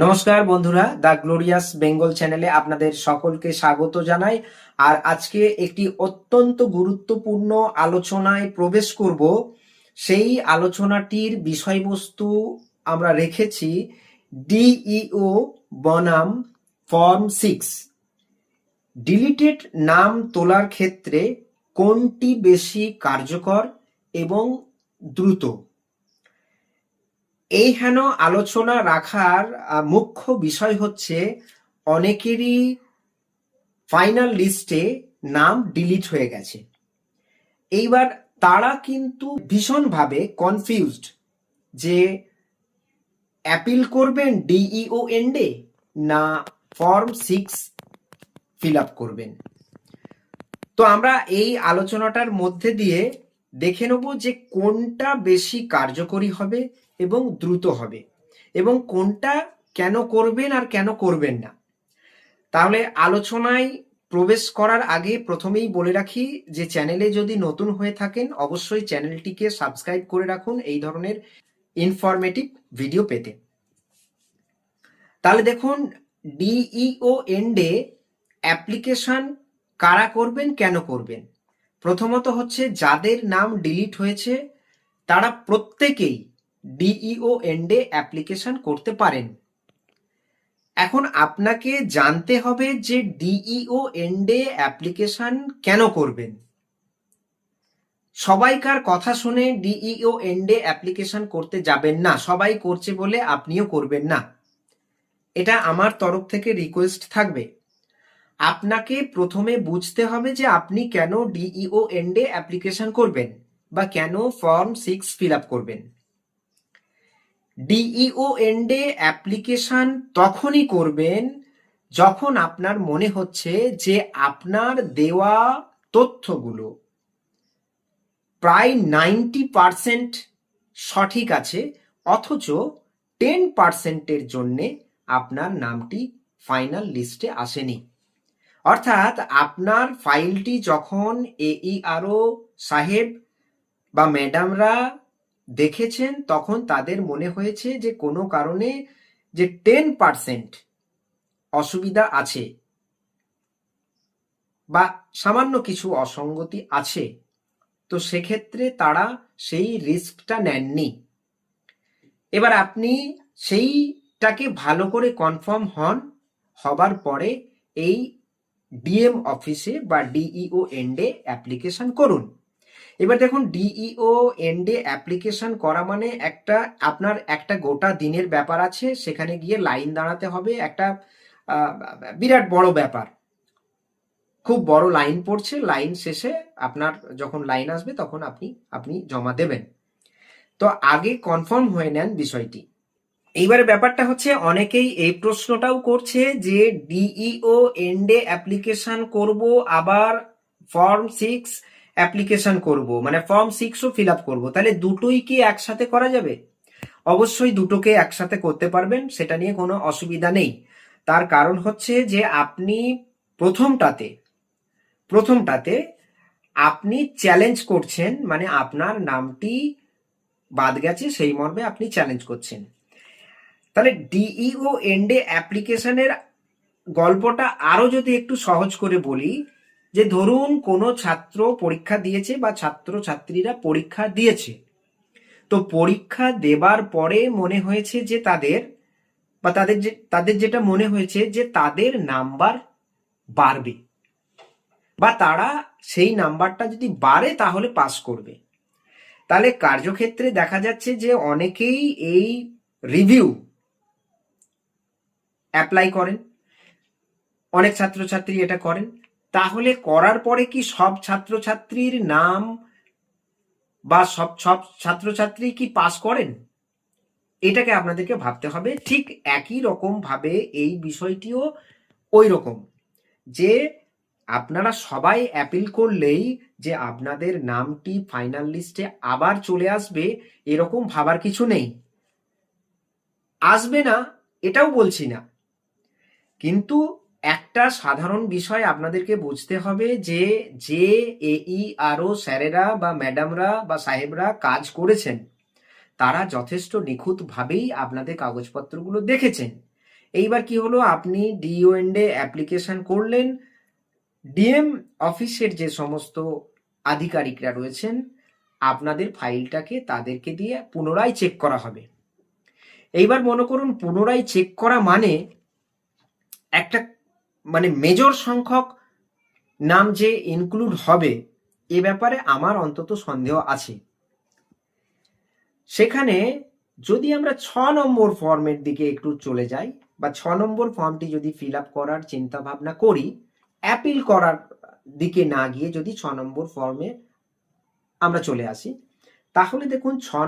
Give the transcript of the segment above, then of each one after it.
নমস্কার বন্ধুরা, the glorious Bengal চ্যানেলে আপনাদের সকলকে স্বাগত জানাই। আর আজকে একটি অত্যন্ত গুরুত্বপূর্ণ আলোচনায় প্রবেশ করব। সেই আলোচনাটির বিষয়বস্তু আমরা রেখেছি ডিইও বনাম ফর্ম 6। ডিলিটেড নাম তোলার ক্ষেত্রে কোনটি বেশি কার্যকর এবং দ্রুত? এই হেন আলোচনা রাখার মুখ্য বিষয় হচ্ছে অনেকেরই ফাইনাল লিস্টে নাম ডিলিট হয়ে গেছে। এইবার তারা কিন্তু ভীষণভাবে কনফিউজড যে অ্যাপিল করবেন ডিইও এন্ডে না ফর্ম 6 ফিল আপ করবেন। তো আমরা এই আলোচনাটার মধ্যে দিয়ে দেখে নেব যে কোনটা বেশি কার্যকরী হবে এবং দ্রুত হবে, এবং কোনটা কেন করবেন আর কেন করবেন না। তাহলে আলোচনায় প্রবেশ করার আগে প্রথমেই বলে রাখি যে চ্যানেলে যদি নতুন হয়ে থাকেন অবশ্যই চ্যানেলটিকে সাবস্ক্রাইব করে রাখুন এই ধরনের ইনফরমেটিভ ভিডিও পেতে। তাহলে দেখুন, ডিইও এন্ডে অ্যাপ্লিকেশন কারা করবেন, কেন করবেন? প্রথমত হচ্ছে যাদের নাম ডিলিট হয়েছে তারা প্রত্যেকেই ডিইও এন্ডে অ্যাপ্লিকেশন করতে পারেন। এখন আপনাকে জানতে হবে যে ডিইও এন্ডে অ্যাপ্লিকেশন কেন করবেন। সবাইকার কথা শুনে ডিইও এন্ডে অ্যাপ্লিকেশন করতে যাবেন না, সবাই করছে বলে আপনিও করবেন না, এটা আমার তরফ থেকে রিকোয়েস্ট থাকবে। আপনাকে প্রথমে বুঝতে হবে যে আপনি কেন ডিইও এন্ডে অ্যাপ্লিকেশন করবেন বা কেন ফর্ম 6 ফিল আপ করবেন। ডিইও এন্ডে অ্যাপ্লিকেশন তখনই করবেন যখন আপনার মনে হচ্ছে যে আপনার দেওয়া তথ্যগুলো প্রায় 90% সঠিক আছে, অথচ 10%-এর জন্যে আপনার নামটি ফাইনাল লিস্টে আসেনি। অর্থাৎ আপনার ফাইলটি যখন এইআরও সাহেব বা ম্যাডামরা দেখেছেন তখন তাদের মনে হয়েছে যে কোনো কারণে যে 10% অসুবিধা আছে বা সামান্য কিছু অসঙ্গতি আছে, তো সেক্ষেত্রে তারা সেই রিস্কটা নেননি। এবার আপনি সেইটাকে ভালো করে কনফার্ম হবার পরে এই ডিএম অফিসে বা ডিইও এন্ডে অ্যাপ্লিকেশন করুন। এবার দেখুন, ডিইও এন্ডে অ্যাপ্লিকেশন করা মানে আপনার একটা গোটা দিনের ব্যাপার আছে, সেখানে গিয়ে লাইন দাঁড়াতে হবে, একটা বিরাট বড় ব্যাপার, খুব বড় লাইন পড়ছে, লাইন শেষে আপনার যখন লাইন আসবে তখন আপনি জমা দেবেন। তো আগে কনফার্ম হয়ে নেন বিষয়টি। এইবারে ব্যাপারটা হচ্ছে অনেকেই এই প্রশ্নটাও করছে যে ডিইও এন্ডে অ্যাপ্লিকেশন করব আবার ফর্ম 6 অ্যাপ্লিকেশন করব, মানে ফর্ম 6ও ফিল আপ করবো, তাহলে দুটোই কি একসাথে করা যাবে? অবশ্যই দুটোকে একসাথে করতে পারবেন, সেটা নিয়ে কোনো অসুবিধা নেই। তার কারণ হচ্ছে যে আপনি প্রথমটাতে আপনি চ্যালেঞ্জ করছেন, মানে আপনার নামটি বাদ গেছে সেই মর্মে আপনি চ্যালেঞ্জ করছেন। তাহলে ডিইও এন্ডে অ্যাপ্লিকেশনের গল্পটা আরো যদি একটু সহজ করে বলি, যে ধরুন কোনো ছাত্র পরীক্ষা দিয়েছে বা ছাত্রছাত্রীরা পরীক্ষা দিয়েছে, তো পরীক্ষা দেবার পরে মনে হয়েছে যে তাদের যেটা মনে হয়েছে যে তাদের নাম্বার বাড়বে বা তারা সেই নাম্বারটা যদি বাড়ে তাহলে পাস করবে। তাহলে কার্যক্ষেত্রে দেখা যাচ্ছে যে অনেকেই এই রিভিউ অ্যাপ্লাই করেন, অনেক ছাত্রছাত্রী এটা করেন। তাহলে করার পরে কি সব ছাত্রছাত্রীর নাম বা সব সব ছাত্রছাত্রী কি পাস করেন? এটাকে আপনাদেরকে ভাবতে হবে। ঠিক একই রকম ভাবে এই বিষয়টিও ওই রকম, যে আপনারা সবাই অ্যাপিল করলেই যে আপনাদের নামটি ফাইনাল লিস্টে আবার চলে আসবে এরকম ভাবার কিছু নেই। আসবে না এটাও বলছি না, কিন্তু একটা সাধারণ বিষয় আপনাদেরকে বুঝতে হবে যে যে এইআরও স্যারেরা বা ম্যাডামরা বা সাহেবরা কাজ করেছেন তারা যথেষ্ট নিখুঁতভাবেই আপনাদের কাগজপত্রগুলো দেখেছেন, এইবার কি হলো, আপনি ডিওএন্ডে অ্যাপ্লিকেশন করলেন, ডিএম অফিসের যে সমস্ত আধিকারিকরা রয়েছেন আপনাদের ফাইলটাকে তাদেরকে দিয়ে পুনরায় চেক করা হবে। এইবার মনে করুন পুনরায় চেক করা মানে একটা মেজর সংখ্যক নাম যে ইনক্লুড হবে এ ব্যাপারে আমার অন্তত সন্দেহ আছে। সেখানে যদি আমরা 6 নম্বর ফর্মের দিকে একটু চলে যাই, বা 6 নম্বর ফর্মটি যদি ফিল আপ করার চিন্তা ভাবনা করি, অ্যাপিল করার দিকে না গিয়ে যদি 6 নম্বর ফর্মে আমরা চলে আসি, তাহলে দেখুন 6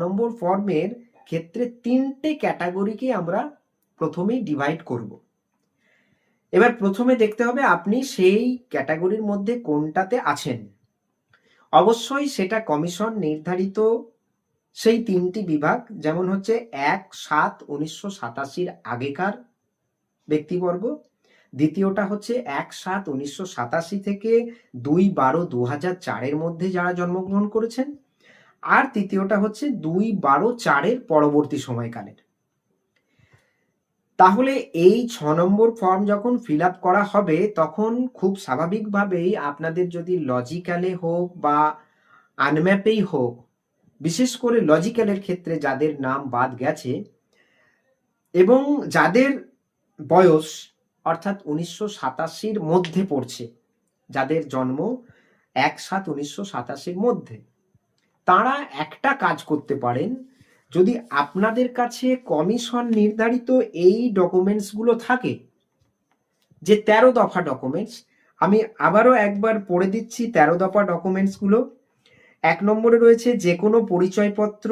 নম্বর ফর্মের ক্ষেত্রে 3টে ক্যাটাগরিকে আমরা প্রথমেই ডিভাইড করব। এবার প্রথমে দেখতে হবে আপনি সেই ক্যাটাগরির মধ্যে কোনটাতে আছেন। অবশ্যই সেটা কমিশন নির্ধারিত সেই 3টি বিভাগ, যেমন হচ্ছে 1/7/1987 আগেকার ব্যক্তিবর্গ, দ্বিতীয়টা হচ্ছে 1/7/1987 থেকে 2/12/2004 মধ্যে যারা জন্মগ্রহণ করেছেন, আর তৃতীয়টা হচ্ছে 2/12/4 পরবর্তী সময়কালের। তাহলে এই 6 নম্বর ফর্ম যখন ফিল আপ করা হবে তখন খুব স্বাভাবিকভাবেই আপনাদের যদি লজিক্যালে হোক বা আনম্যাপেই হোক, বিশেষ করে লজিক্যালের ক্ষেত্রে যাদের নাম বাদ গেছে এবং যাদের বয়স অর্থাৎ 1987 মধ্যে পড়ছে, যাদের জন্ম 1/7/1987 মধ্যে, তারা একটা কাজ করতে পারেন। যদি আপনাদের কাছে কমিশন নির্ধারিত এই ডকুমেন্টসগুলো থাকে, যে 13 দফা ডকুমেন্টস, আমি আবারও একবার পড়ে দিচ্ছি 13 দফা ডকুমেন্টসগুলো। 1 নম্বরে রয়েছে যে কোনো পরিচয়পত্র,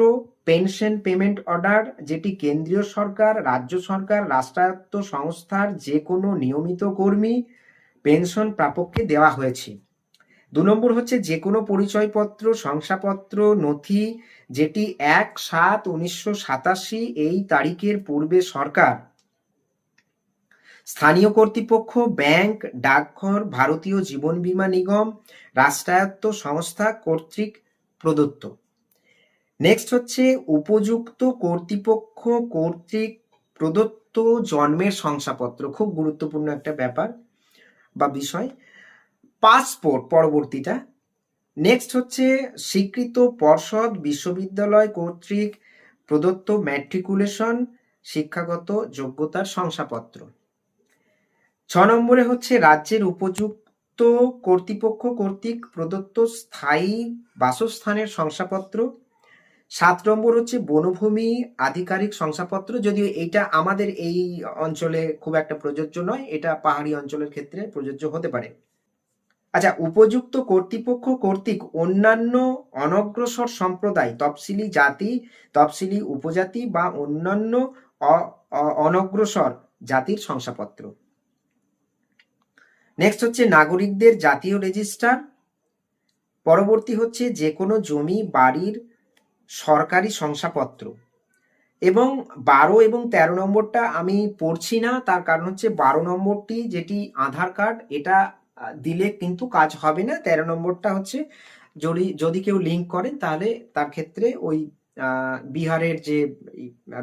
পেনশন পেমেন্ট অর্ডার, যেটি কেন্দ্রীয় সরকার, রাজ্য সরকার, রাষ্ট্রায়ত্ত সংস্থার যে কোনো নিয়মিত কর্মী পেনশন প্রাপককে দেওয়া হয়েছে। 2 নম্বর হচ্ছে যে কোনো পরিচয়পত্র, শংসাপত্র, নথি যেটি 1/7/1987 এই তারিখের পূর্বে সরকার, স্থানীয় কর্তৃপক্ষ, ব্যাংক, ডাকঘর, ভারতীয় জীবন বীমা নিগম, রাষ্ট্রায়ত্ত সংস্থা কর্তৃক প্রদত্ত। নেক্সট হচ্ছে উপযুক্ত কর্তৃপক্ষ কর্তৃক প্রদত্ত জন্মের শংসাপত্র, খুব গুরুত্বপূর্ণ একটা ব্যাপার বা বিষয়। পাসপোর্ট পরবর্তীটা। নেক্সট হচ্ছে স্বীকৃত পর্ষদ বিশ্ববিদ্যালয় কর্তৃক প্রদত্ত ম্যাট্রিকুলেশন শিক্ষাগত যোগ্যতার শংসাপত্র। 6 নম্বরে হচ্ছে রাজ্যের উপযুক্ত কর্তৃপক্ষ কর্তৃক প্রদত্ত স্থায়ী বাসস্থানের শংসাপত্র। 7 নম্বর হচ্ছে বনভূমি আধিকারিক শংসাপত্র, যদিও এইটা আমাদের এই অঞ্চলে খুব একটা প্রযোজ্য নয়, এটা পাহাড়ি অঞ্চলের ক্ষেত্রে প্রযোজ্য হতে পারে। আচ্ছা, উপযুক্ত কর্তৃপক্ষ কর্তৃক অন্যান্য অনগ্রসর সম্প্রদায়, তফসিলি জাতি, তফসিলি উপজাতি বা অন্যান্য অনগ্রসর জাতির শংসাপত্র। নেক্সট হচ্ছে নাগরিকদের জাতীয় রেজিস্টার। পরবর্তী হচ্ছে যে কোনো জমি বাড়ির সরকারি শংসাপত্র। এবং 12 এবং 13 নম্বরটা আমি পড়ছি না, তার কারণ হচ্ছে 12 নম্বরটি যেটি আধার কার্ড, এটা দিলে কিন্তু কাজ হবে না। 13 নম্বরটা হচ্ছে যদি কেউ লিঙ্ক করেন তাহলে তার ক্ষেত্রে ওই বিহারের যে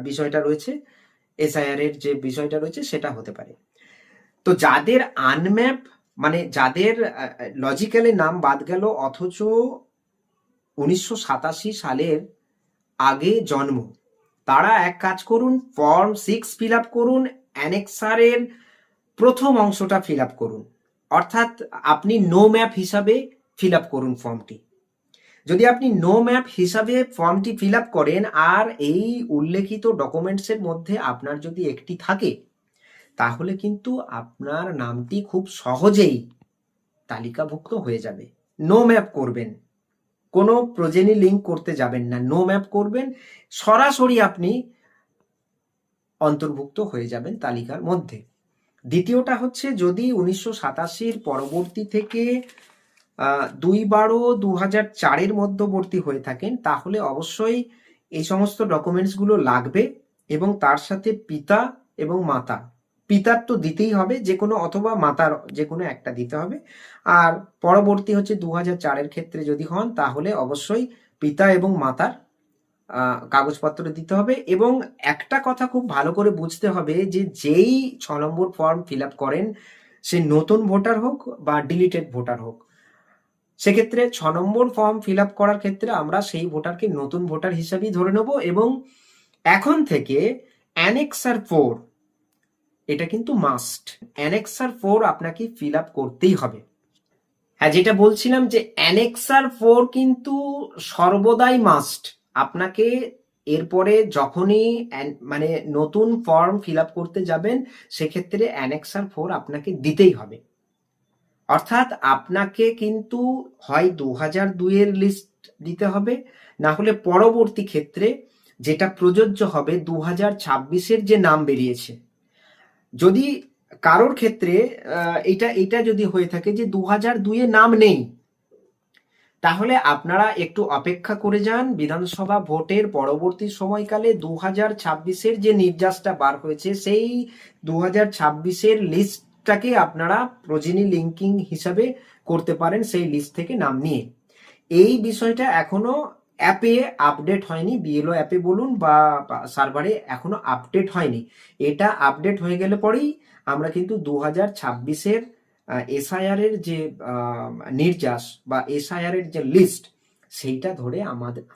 বিষয়টা রয়েছে, এসআইআর এর যে বিষয়টা রয়েছে সেটা হতে পারে। তো যাদের আনম্যাপ যাদের লজিক্যালে নাম বাদ গেল অথচ 1987 সালের আগে জন্ম, তারা এক কাজ করুন, ফর্ম 6 ফিল আপ করুন, অ্যানেক্সারের প্রথম অংশটা ফিল আপ করুন, অর্থাৎ আপনি নো ম্যাপ হিসাবে ফিল আপ করুন ফর্মটি। যদি আপনি নো ম্যাপ হিসাবে ফর্মটি ফিল আপ করেন আর এই উল্লেখিত ডকুমেন্টসের মধ্যে আপনার যদি একটি থাকে, তাহলে কিন্তু আপনার নামটি খুব সহজেই তালিকাভুক্ত হয়ে যাবে। নো ম্যাপ করবেন, কোনো প্রজেনি লিঙ্ক করতে যাবেন না, নো ম্যাপ করবেন, সরাসরি আপনি অন্তর্ভুক্ত হয়ে যাবেন তালিকার মধ্যে। দ্বিতীয়টা হচ্ছে যদি 1987 পরবর্তী থেকে 2/12/2004 মধ্যবর্তী হয়ে থাকেন, তাহলে অবশ্যই এই সমস্ত ডকুমেন্টসগুলো লাগবে এবং তার সাথে পিতা এবং মাতা, পিতার তো দিতেই হবে যে কোনো, অথবা মাতার যে কোনো একটা দিতে হবে। আর পরবর্তী হচ্ছে 2004 ক্ষেত্রে যদি হন তাহলে অবশ্যই পিতা এবং মাতার কাগজপত্র দিতে হবে। এবং একটা কথা খুব ভালো করে বুঝতে হবে যে যেই 6 নম্বর ফর্ম ফিল আপ করেন, সে নতুন ভোটার হোক বা ডিলিটেড ভোটার হোক, সেক্ষেত্রে 6 নম্বর ফর্ম ফিল আপ করার ক্ষেত্রে আমরা সেই ভোটারকে নতুন ভোটার হিসাবেই ধরে নেব। এবং এখন থেকে অ্যানেক্সার 4 এটা কিন্তু মাস্ট, অ্যানেক্সার 4 আপনাকে ফিল আপ করতেই হবে। হ্যাঁ, যেটা বলছিলাম যে অ্যানেক্সার 4 কিন্তু সর্বদাই মাস্ট। আপনাকে এরপরে যখনই মানে নতুন ফর্ম ফিল আপ করতে যাবেন, সেক্ষেত্রে অ্যানেক্সার 4 আপনাকে দিতেই হবে। অর্থাৎ আপনাকে কিন্তু হয় 2002 এর লিস্ট দিতে হবে, না হলে পরবর্তী ক্ষেত্রে যেটা প্রযোজ্য হবে 2026-এর যে নাম বেরিয়েছে। যদি কারোর ক্ষেত্রে এটা যদি হয়ে থাকে যে 2002-এ নাম নেই, তাহলে আপনারা একটু অপেক্ষা করে যান। বিধানসভা ভোটের পরবর্তী সময়কালে 2026-এর যে নির্যাসটা বার হয়েছে, সেই 2026-এর লিস্টটাকে আপনারা প্রোজেনি লিঙ্কিং হিসাবে করতে পারেন সেই লিস্ট থেকে নাম নিয়ে। এই বিষয়টা এখনো অ্যাপে আপডেট হয়নি, বিএলও অ্যাপে বলুন বা সার্ভারে এখনো আপডেট হয়নি। এটা আপডেট হয়ে গেলে পরেই আমরা কিন্তু 2026-এর এসআইআর এর যে নির্যাস বা এসআইআর এর যে লিস্ট, সেইটা ধরে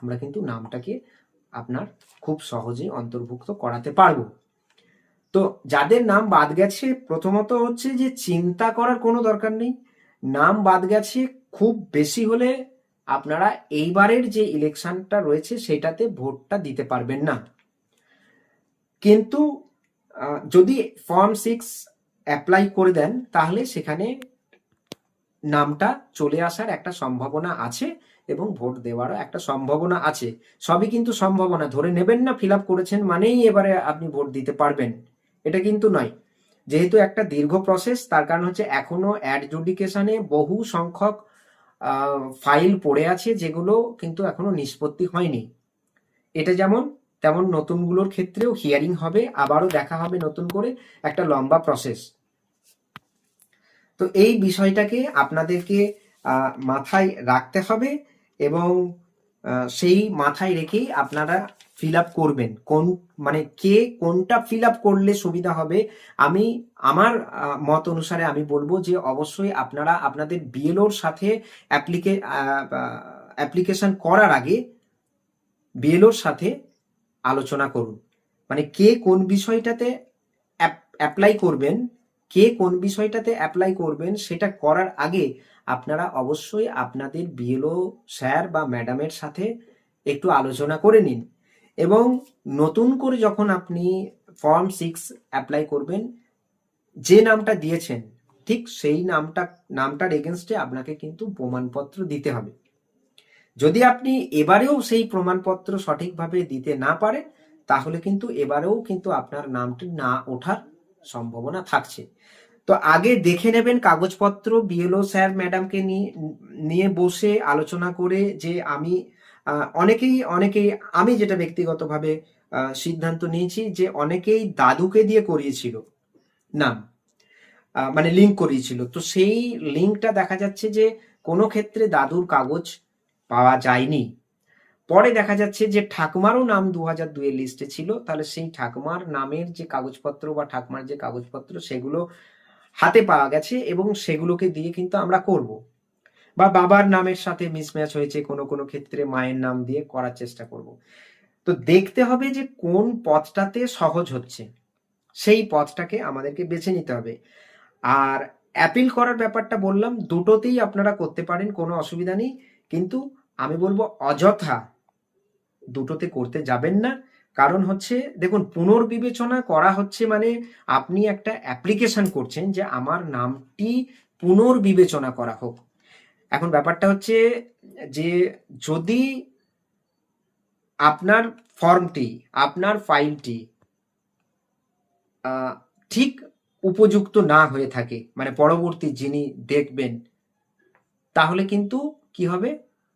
আমরা কিন্তু নামটাকে আপনার খুব সহজেই অন্তর্ভুক্ত করাতে পারবো। তো যাদের নাম বাদ গেছে, প্রথমত হচ্ছে যে চিন্তা করার কোনো দরকার নেই। নাম বাদ গেছে, খুব বেশি হলে আপনারা এইবারের যে ইলেকশনটা রয়েছে সেটাতে ভোটটা দিতে পারবেন না। কিন্তু যদি ফর্ম 6 অ্যাপ্লাই করে দেন, তাহলে সেখানে নামটা চলে আসার একটা সম্ভাবনা আছে এবং ভোট দেওয়ারও একটা সম্ভাবনা আছে। সবই কিন্তু সম্ভাবনা, ধরে নেবেন না ফিল আপ করেছেন মানেই এবারে আপনি ভোট দিতে পারবেন, এটা কিন্তু নয়। যেহেতু একটা দীর্ঘ প্রসেস, তার কারণ হচ্ছে এখনো অ্যাডজুডিকেশনে বহু সংখ্যক ফাইল পড়ে আছে যেগুলো কিন্তু এখনো নিষ্পত্তি হয়নি। এটা যেমন তেমন নতুনগুলোর ক্ষেত্রেও হিয়ারিং হবে, আবারও দেখা হবে নতুন করে, একটা লম্বা প্রসেস। তো এই বিষয়টাকে আপনাদেরকে মাথায় রাখতে হবে এবং সেই মাথায় রেখেই আপনারা ফিল আপ করবেন। মানে কে কোনটা ফিল আপ করলে সুবিধা হবে, আমি আমার মত অনুসারে আমি বলবো যে অবশ্যই আপনারা আপনাদের বিএলওর সাথে অ্যাপ্লিকেশন করার আগে বিএলওর সাথে আলোচনা করুন। মানে কে কোন বিষয়টাতে অ্যাপ্লাই করবেন, সেটা করার আগে আপনারা অবশ্যই আপনাদের বিএলও স্যার বা ম্যাডামের সাথে একটু আলোচনা করে নিন। এবং নতুন করে যখন আপনি ফর্ম 6 অ্যাপ্লাই করবেন, যে নামটা দিয়েছেন ঠিক সেই নামটার এগেনস্টে আপনাকে কিন্তু প্রমাণপত্র দিতে হবে। যদি আপনি এবারেও সেই প্রমাণপত্র সঠিকভাবে দিতে না পারেন, তাহলে কিন্তু এবারেও কিন্তু আপনার নামটি না ওঠার সম্ভাবনা থাকছে। তো আগে দেখে নেবেন কাগজপত্র, বিএলও স্যার ম্যাডামকে নিয়ে বসে আলোচনা করে, যে আমি অনেকেই আমি যেটা ব্যক্তিগতভাবে সিদ্ধান্ত নিয়েছি যে অনেকেই দাদুকে দিয়ে করিয়েছিল নাম, মানে লিঙ্ক করিয়েছিল। তো সেই লিঙ্কটা দেখা যাচ্ছে যে কোনো ক্ষেত্রে দাদুর কাগজ পাওয়া যায়নি। পরে দেখা যাচ্ছে যে ঠাকুমারও নাম 2002 এর লিস্টে ছিল, তাহলে সেই ঠাকুমার নামের যে কাগজপত্র বা ঠাকুমার যে কাগজপত্র সেগুলো হাতে পাওয়া গেছে এবং সেগুলোকে দিয়ে কিন্তু আমরা করব। বা বাবার নামের সাথে মিসম্যাচ হয়েছে, কোনো কোনো ক্ষেত্রে মায়ের নাম দিয়ে করার চেষ্টা করব। তো দেখতে হবে যে কোন পথটাতে সহজ হচ্ছে, সেই পথটাকে আমাদেরকে বেছে নিতে হবে। আর অ্যাপিল করার ব্যাপারটা বললাম, দুটোতেই আপনারা করতে পারেন, কোনো অসুবিধা নেই। কিন্তু আমি বলবো অযথা দুটোতে করতে যাবেন না। কারণ হচ্ছে দেখুন, পুনর্বিবেচনা করা হচ্ছে মানে আপনি একটা অ্যাপ্লিকেশন করছেন যে আমার নামটি পুনর্বিবেচনা করা হোক। এখন ব্যাপারটা হচ্ছে যে যদি আপনার ফর্মটি, আপনার ফাইলটি ঠিক উপযুক্ত না হয়ে থাকে, মানে পরবর্তী যিনি দেখবেন, তাহলে কিন্তু কি হবে,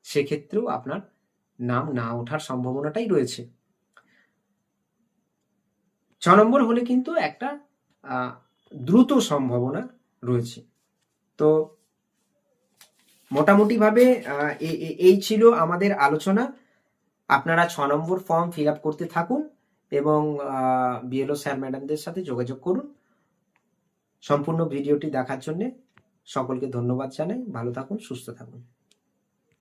সেক্ষেত্রেও আপনার নাম না ওঠার সম্ভাবনাটাই রয়েছে। 6 নম্বর হলে কিন্তু একটা দ্রুত সম্ভাবনা রয়েছে। তো মোটামুটি ভাবে এই ছিল আমাদের আলোচনা। আপনারা 6 নম্বর ফর্ম ফিল আপ করতে থাকুন এবং বিএলও স্যার ম্যাডামদের সাথে যোগাযোগ করুন। সম্পূর্ণ ভিডিওটি দেখার জন্য সকলকে ধন্যবাদ জানাই। ভালো থাকুন, সুস্থ থাকুন।